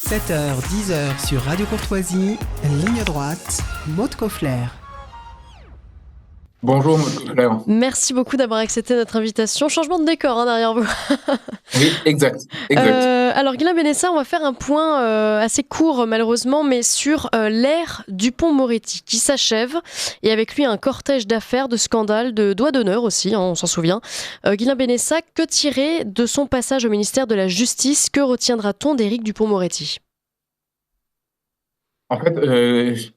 7h, 10h sur Radio Courtoisie, ligne droite, Maud Koffler. Bonjour, Maud Koffler. Merci beaucoup d'avoir accepté notre invitation. Changement de décor derrière vous. Oui, exact. Alors, Guilain Benessa, on va faire un point assez court, malheureusement, mais sur l'ère Dupond-Moretti qui s'achève. Et avec lui, un cortège d'affaires, de scandales, de doigts d'honneur aussi, hein, on s'en souvient. Guilain Benessa, que tirer de son passage au ministère de la Justice? Que retiendra-t-on d'Éric Dupond-Moretti? En fait,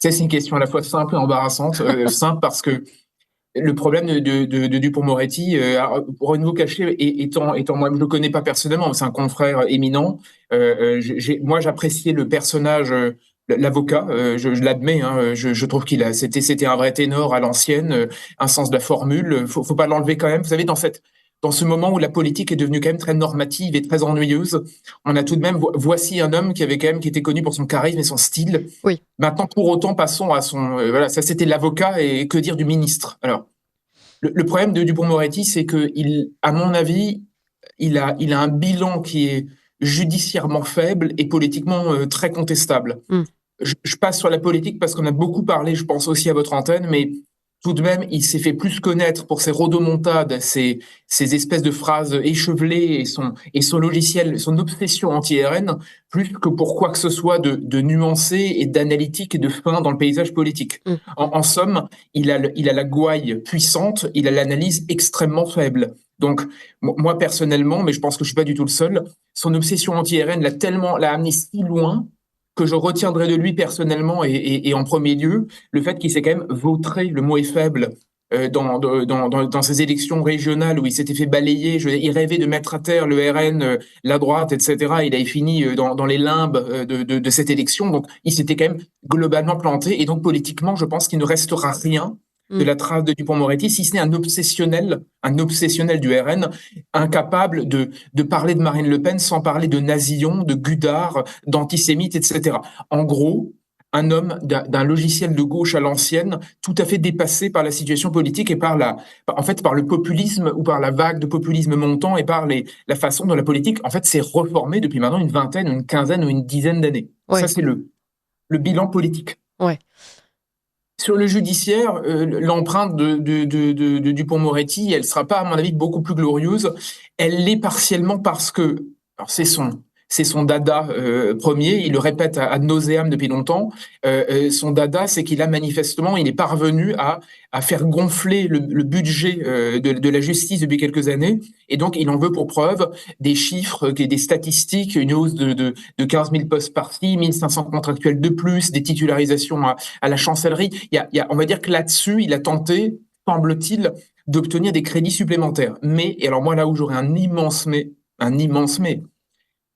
c'est une question à la fois simple et embarrassante. Simple parce que le problème de Dupond-Moretti, pour ne vous cacher, étant moi, je ne le connais pas personnellement, c'est un confrère éminent. Moi, j'appréciais le personnage, l'avocat, je l'admets. Hein, je trouve c'était un vrai ténor à l'ancienne, un sens de la formule. Faut pas l'enlever quand même. Vous savez, dans ce moment où la politique est devenue quand même très normative et très ennuyeuse, on a tout de même, voici un homme qui était connu pour son charisme et son style. Oui. Maintenant, pour autant, passons à son, voilà, ça c'était l'avocat et que dire du ministre. Alors, le problème de Dupond-Moretti, c'est que à mon avis, il a un bilan qui est judiciairement faible et politiquement très contestable. Je passe sur la politique parce qu'on a beaucoup parlé, je pense aussi à votre antenne, mais tout de même, il s'est fait plus connaître pour ses rodomontades, ses espèces de phrases échevelées et son logiciel, son obsession anti-RN, plus que pour quoi que ce soit de nuancé et d'analytique et de fin dans le paysage politique. En somme, il a la gouaille puissante, il a l'analyse extrêmement faible. Donc, moi personnellement, mais je pense que je suis pas du tout le seul, son obsession anti-RN l'a amené si loin que je retiendrai de lui personnellement et en premier lieu le fait qu'il s'est quand même vautré, le mot est faible, dans ces élections régionales où il s'était fait balayer. Il rêvait de mettre à terre le RN, la droite, etc. Il avait fini dans les limbes de cette élection. Donc, il s'était quand même globalement planté. Et donc, politiquement, je pense qu'il ne restera rien de la trace de Dupond-Moretti, si ce n'est un obsessionnel du RN, incapable de parler de Marine Le Pen sans parler de nazillon, de gudard, d'antisémite, etc. En gros, un homme d'un logiciel de gauche à l'ancienne, tout à fait dépassé par la situation politique et par le populisme ou par la vague de populisme montant et par la façon dont la politique, en fait, s'est reformée depuis maintenant une vingtaine, une quinzaine ou une dizaine d'années. Ouais. Ça, c'est le bilan politique. Ouais. Sur le judiciaire, l'empreinte de Dupond-Moretti, elle sera pas, à mon avis, beaucoup plus glorieuse. Elle l'est partiellement parce que, alors c'est son dada premier, il le répète ad nauseam depuis longtemps. Son dada, c'est qu'il est parvenu à faire gonfler le budget de la justice depuis quelques années, et donc il en veut pour preuve des chiffres, des statistiques, une hausse de 15 000 postes par-ci, 1 500 contractuels de plus, des titularisations à la chancellerie. On va dire que là-dessus, il a tenté, semble-t-il, d'obtenir des crédits supplémentaires. Mais, et alors moi là où j'aurais un immense mais,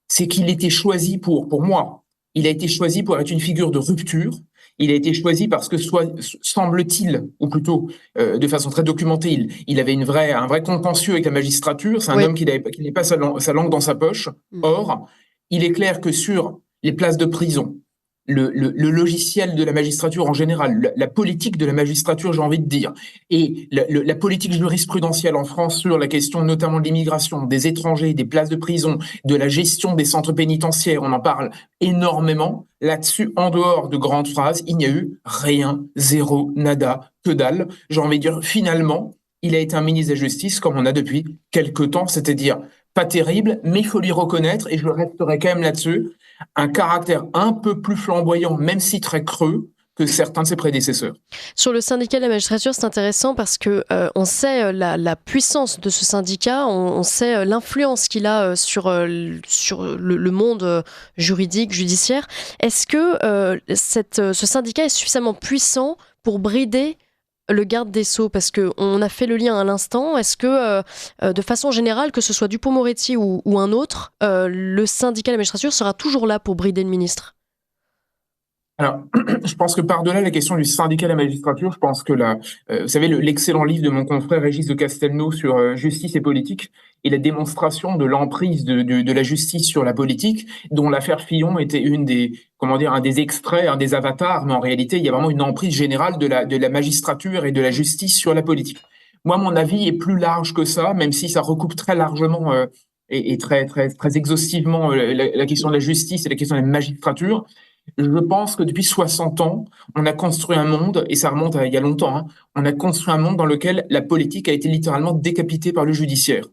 c'est qu'il était choisi pour moi, il a été choisi pour être une figure de rupture. Il a été choisi parce que, semble-t-il, ou plutôt de façon très documentée, il avait un vrai contentieux avec la magistrature. C'est un homme qui n'avait pas sa langue dans sa poche. Or, il est clair que sur les places de prison, le logiciel de la magistrature en général, la politique de la magistrature, j'ai envie de dire, et la politique jurisprudentielle en France sur la question notamment de l'immigration, des étrangers, des places de prison, de la gestion des centres pénitentiaires, on en parle énormément. Là-dessus, en dehors de grandes phrases, il n'y a eu rien, zéro, nada, que dalle. J'ai envie de dire, finalement, il a été un ministre de la Justice comme on a depuis quelque temps, c'est-à-dire pas terrible, mais il faut lui reconnaître, et je resterai quand même là-dessus, un caractère un peu plus flamboyant, même si très creux, que certains de ses prédécesseurs. Sur le syndicat de la magistrature, c'est intéressant parce que on sait la puissance de ce syndicat, on sait l'influence qu'il a sur le monde juridique, judiciaire. Est-ce que ce syndicat est suffisamment puissant pour brider le garde des Sceaux? Parce qu'on a fait le lien à l'instant. Est-ce que, de façon générale, que ce soit Dupond-Moretti ou un autre, le syndicat de la magistrature sera toujours là pour brider le ministre? Alors, je pense que par-delà la question du syndicat de la magistrature, je pense que vous savez, l'excellent livre de mon confrère Régis de Castelnau sur justice et politique et la démonstration de l'emprise de la justice sur la politique, dont l'affaire Fillon était un des extraits, un des avatars, mais en réalité, il y a vraiment une emprise générale de la magistrature et de la justice sur la politique. Moi, mon avis est plus large que ça, même si ça recoupe très largement et très, très, très exhaustivement la question de la justice et la question de la magistrature. Je pense que depuis 60 ans, on a construit un monde, et ça remonte à il y a longtemps, hein, on a construit un monde dans lequel la politique a été littéralement décapitée par le judiciaire.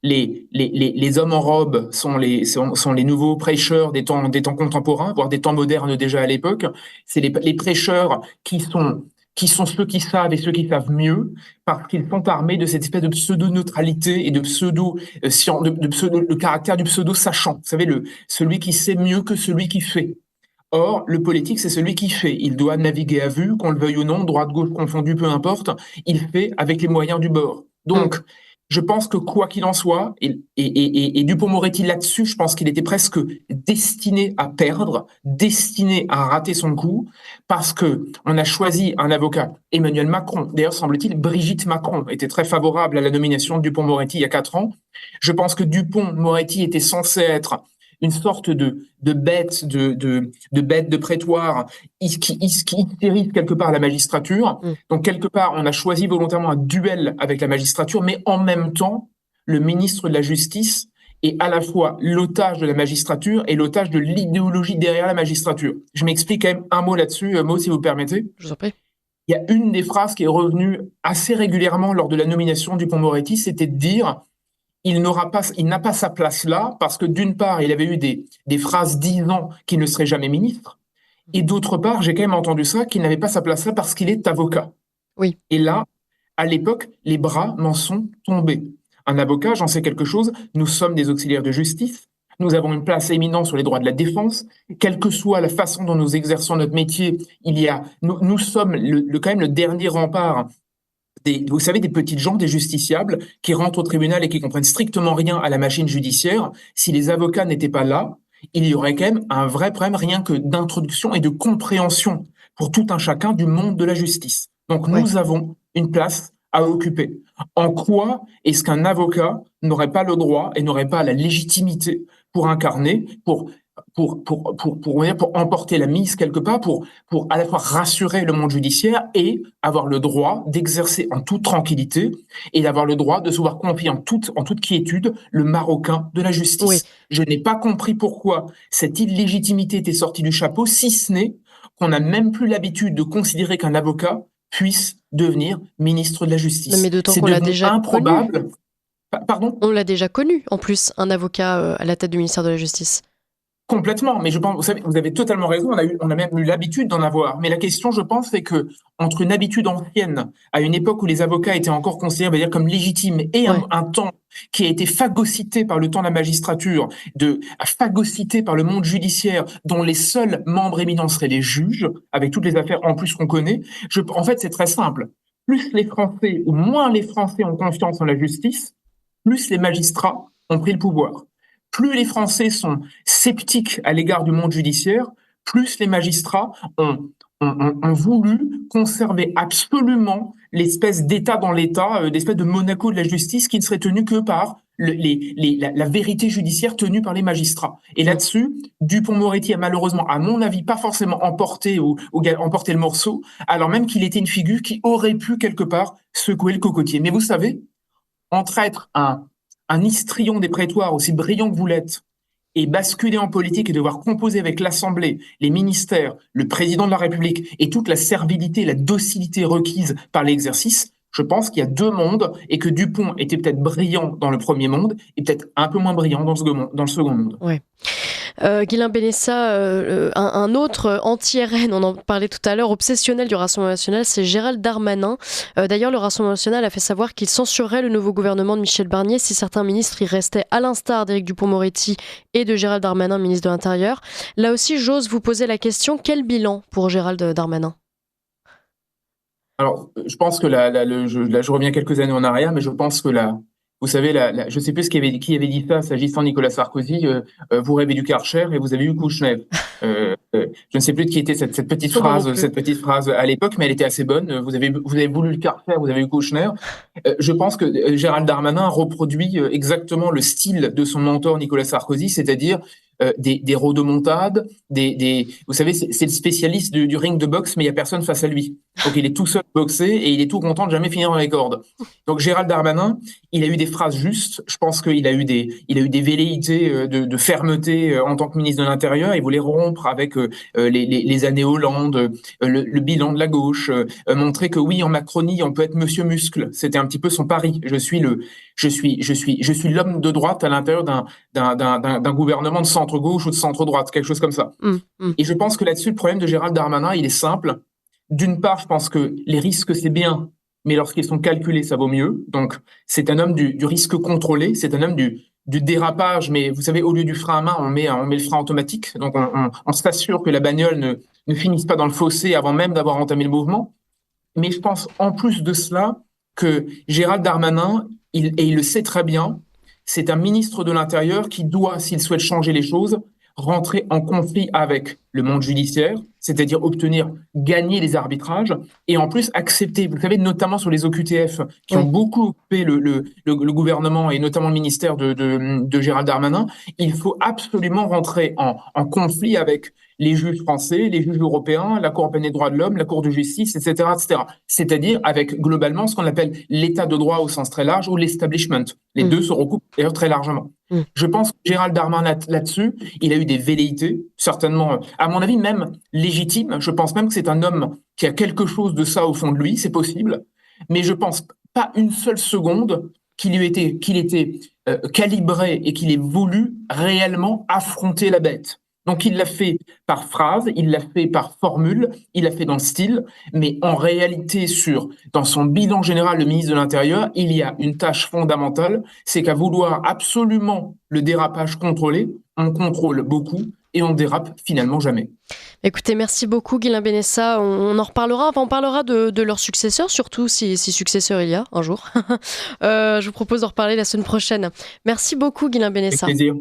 Les hommes en robe sont les nouveaux prêcheurs des temps contemporains, voire des temps modernes déjà à l'époque. C'est les prêcheurs qui sont ceux qui savent et ceux qui savent mieux, parce qu'ils sont armés de cette espèce de pseudo-neutralité et de le caractère du pseudo-sachant. Vous savez, celui qui sait mieux que celui qui fait. Or, le politique, c'est celui qui fait. Il doit naviguer à vue, qu'on le veuille ou non, droite-gauche confondu, peu importe. Il fait avec les moyens du bord. Donc, je pense que quoi qu'il en soit, et Dupond-Moretti là-dessus, je pense qu'il était presque destiné à perdre, destiné à rater son coup, parce que on a choisi un avocat, Emmanuel Macron. D'ailleurs, semble-t-il, Brigitte Macron était très favorable à la nomination de Dupond-Moretti il y a 4 ans. Je pense que Dupond-Moretti était censé être une sorte de bête de prétoire qui hystérise quelque part la magistrature. Donc, quelque part, on a choisi volontairement un duel avec la magistrature, mais en même temps, le ministre de la Justice est à la fois l'otage de la magistrature et l'otage de l'idéologie derrière la magistrature. Je m'explique quand même un mot là-dessus, Maud, si vous permettez. Je vous en prie. Il y a une des phrases qui est revenue assez régulièrement lors de la nomination du Dupond-Moretti, c'était de dire il n'a pas sa place là parce que d'une part, il avait eu des phrases disant qu'il ne serait jamais ministre, et d'autre part, j'ai quand même entendu ça, qu'il n'avait pas sa place là parce qu'il est avocat. Oui. Et là, à l'époque, les bras m'en sont tombés. Un avocat, j'en sais quelque chose, nous sommes des auxiliaires de justice, nous avons une place éminente sur les droits de la défense, quelle que soit la façon dont nous exerçons notre métier, nous sommes quand même le dernier rempart. Vous savez, des petites gens, des justiciables, qui rentrent au tribunal et qui comprennent strictement rien à la machine judiciaire. Si les avocats n'étaient pas là, il y aurait quand même un vrai problème, rien que d'introduction et de compréhension pour tout un chacun du monde de la justice. Donc nous avons une place à occuper. En quoi est-ce qu'un avocat n'aurait pas le droit et n'aurait pas la légitimité pour incarner, pour emporter la mise quelque part, pour à la fois rassurer le monde judiciaire et avoir le droit d'exercer en toute tranquillité et d'avoir le droit de se voir confier en toute quiétude le marocain de la justice. Oui. Je n'ai pas compris pourquoi cette illégitimité était sortie du chapeau, si ce n'est qu'on n'a même plus l'habitude de considérer qu'un avocat puisse devenir ministre de la Justice. Mais d'autant c'est qu'on l'a devenu déjà improbable. connu. Pardon ? On l'a déjà connu, en plus, un avocat à la tête du ministère de la Justice. Complètement, mais je pense, vous avez totalement raison, on a même eu l'habitude d'en avoir. Mais la question, je pense, c'est que entre une habitude ancienne, à une époque où les avocats étaient encore considérés, on va dire, comme légitimes, et un temps qui a été phagocyté par le temps de la magistrature, phagocyté par le monde judiciaire, dont les seuls membres éminents seraient les juges, avec toutes les affaires en plus qu'on connaît, en fait, c'est très simple. Plus les Français, ou moins les Français ont confiance en la justice, plus les magistrats ont pris le pouvoir. Plus les Français sont sceptiques à l'égard du monde judiciaire, plus les magistrats ont voulu conserver absolument l'espèce d'État dans l'État, d'espèce de Monaco de la justice qui ne serait tenu que par la vérité judiciaire tenue par les magistrats. Et là-dessus, Dupond-Moretti a malheureusement, à mon avis, pas forcément emporté le morceau, alors même qu'il était une figure qui aurait pu quelque part secouer le cocotier. Mais vous savez, entre être un histrion des prétoires aussi brillant que vous l'êtes, et basculer en politique et devoir composer avec l'Assemblée, les ministères, le président de la République et toute la servilité, la docilité requise par l'exercice, je pense qu'il y a deux mondes et que Dupond était peut-être brillant dans le premier monde et peut-être un peu moins brillant dans le second monde. Ouais. Guilain Benessa, un autre anti-RN, on en parlait tout à l'heure, obsessionnel du Rassemblement national, c'est Gérald Darmanin. D'ailleurs, le Rassemblement national a fait savoir qu'il censurerait le nouveau gouvernement de Michel Barnier si certains ministres y restaient, à l'instar d'Éric Dupond-Moretti et de Gérald Darmanin, ministre de l'Intérieur. Là aussi, j'ose vous poser la question, quel bilan pour Gérald Darmanin ? Alors, je pense que je reviens quelques années en arrière, mais je pense que vous savez, je ne sais plus qui avait dit ça, s'agissant de Nicolas Sarkozy, vous rêvez du Karcher et vous avez eu Kouchner. Je ne sais plus de qui était cette petite phrase à l'époque, mais elle était assez bonne. Vous avez voulu le Karcher, vous avez eu Kouchner. Je pense que Gérald Darmanin reproduit exactement le style de son mentor Nicolas Sarkozy, c'est-à-dire des rodomontades, vous savez, c'est le spécialiste du ring de boxe, mais il n'y a personne face à lui. Donc il est tout seul boxé et il est tout content de jamais finir dans les cordes. Donc Gérald Darmanin, il a eu des phrases justes. Je pense qu'il a eu des velléités de fermeté en tant que ministre de l'Intérieur. Il voulait rompre avec les années Hollande, le bilan de la gauche, montrer que oui, en Macronie, on peut être Monsieur Muscle. C'était un petit peu son pari. Je suis l'homme de droite à l'intérieur d'un gouvernement de centre-gauche ou de centre-droite, quelque chose comme ça. Et je pense que là-dessus, le problème de Gérald Darmanin, il est simple. D'une part, je pense que les risques, c'est bien, mais lorsqu'ils sont calculés, ça vaut mieux. Donc, c'est un homme du risque contrôlé, c'est un homme du dérapage, mais vous savez, au lieu du frein à main, on met le frein automatique. Donc, on s'assure que la bagnole ne finisse pas dans le fossé avant même d'avoir entamé le mouvement. Mais je pense, en plus de cela, que Gérald Darmanin, et il le sait très bien, c'est un ministre de l'Intérieur qui doit, s'il souhaite changer les choses, rentrer en conflit avec le monde judiciaire, c'est-à-dire gagner les arbitrages, et en plus accepter, vous savez, notamment sur les OQTF, qui ont beaucoup occupé le gouvernement, et notamment le ministère de Gérald Darmanin, il faut absolument rentrer en conflit avec les juges français, les juges européens, la Cour européenne des droits de l'homme, la Cour de justice, etc., etc. C'est-à-dire avec globalement ce qu'on appelle l'état de droit au sens très large ou l'establishment. Les deux se recoupent d'ailleurs très largement. Je pense que Gérald Darmanin là-dessus, il a eu des velléités, certainement, à mon avis même légitimes. Je pense même que c'est un homme qui a quelque chose de ça au fond de lui, c'est possible. Mais je pense pas une seule seconde qu'il était calibré et qu'il ait voulu réellement affronter la bête. Donc il l'a fait par phrase, il l'a fait par formule, il l'a fait dans le style, mais en réalité, dans son bilan général, le ministre de l'Intérieur, il y a une tâche fondamentale, c'est qu'à vouloir absolument le dérapage contrôlé, on contrôle beaucoup et on dérape finalement jamais. Écoutez, merci beaucoup Guilain Benessa. On en reparlera. Enfin, on parlera de leurs successeurs, surtout si successeur il y a un jour. Je vous propose de reparler la semaine prochaine. Merci beaucoup Guilain Benessa. Avec plaisir.